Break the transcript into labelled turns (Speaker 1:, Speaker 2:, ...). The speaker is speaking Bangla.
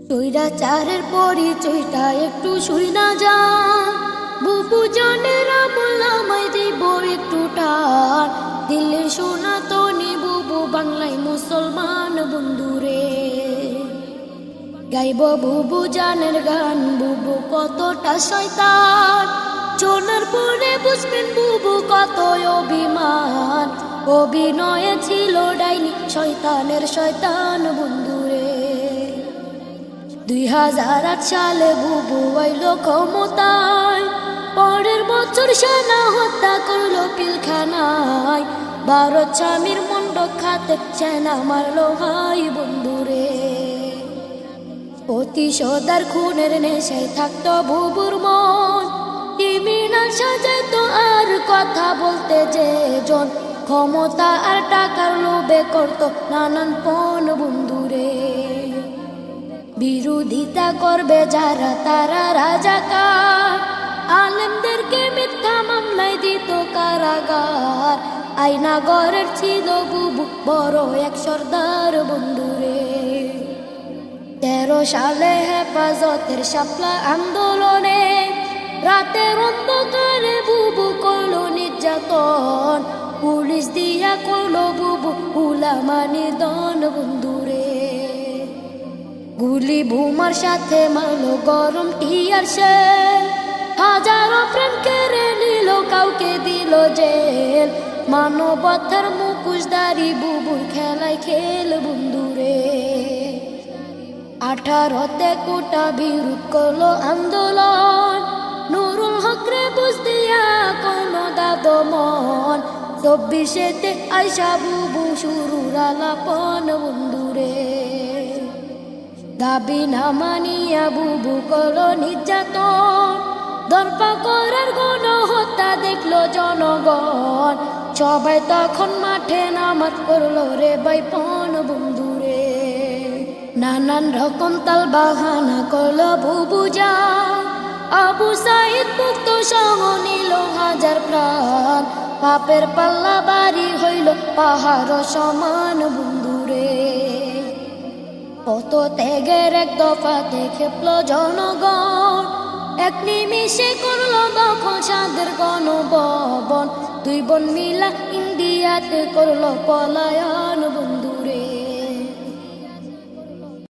Speaker 1: স্বৈরাচারের পরিচয়টা একটু শুই না যা বুবু জানের আমলামাই দিব একটু টান দিল্লির সনাতনী বুবু বাংলায় মুসলমান বন্ধুরে গাইব বুবু জানের গান বুবু কতটা শয়তান শোনার পরে বুঝবেন বুবু কত অভিমান অভিনয়ে ছিল ডাইনি শয়তানের শয়তান বন্ধুরে 2008 সালে বুবু আইলো ক্ষমতায় পরের বছর সেনা হত্যা করলো পিলখানায় ভারত স্বামীর মন্ডক খাতে সেনা মারলো ভাই বন্ধুরে প্রতিশোধার খুনের নেশায় থাকতো বুবুর মন ক্রিমিনাল সাজাইতো আর কথা বলতে যে জন ক্ষমতা আর টাকার লোভে করতো নানান পণ বন্ধুরে বিরোধিতা করবে যারা তারা রাজাকার আলেমদেরকে মিথ্যা মামলায় দিত কারাগার আয়নাগরের ছিল বুবু বড় এক সর্দার বন্ধুরে 13 সালে হেফাজতের শাপলা আন্দোলনে রাতের অন্ধকারে বুবু করলো নির্যাতন পুলিশ দিয়া করলো বুবু উলামা নিধন বন্ধুরে গুলি বোমার সাথে মারলো গরম টিয়ার শেল হাজারো প্রাণ কেড়ে নিল কাউকে দিল জেল মানবতার মুখোশধারী বুবুর খেলায় খেল বন্ধুরে 18তে কোটা বিরোধ করলো আন্দোলন নুরুল হকরে বুঝ দিয়া কোনো দাদমন 24তে আইসা বুবু শুরুর আলাপন বন্ধুরে দাবি না মানিয়া বুবু করলো নির্যাতন দরপা করার গণহত্যা দেখলো জনগণ সবাই তখন মাঠে নামাজ করলো রে বাইপন বন্ধুরে নানান রকম তাল বাহানা করলো বুবু যা আবু সাইদ মুক্ত সহ নিল হাজার প্রাণ পাপের পাল্লা বাড়ি হইল পাহাড় সমান বন্ধুরে কত ত্যাগের এক দফাতে খেপল জনগণ এক নিমিষে করলো দখল সাদের গণভবন 2 বোন মিলা ইন্ডিয়াতে করলো পলায়ন বন্ধু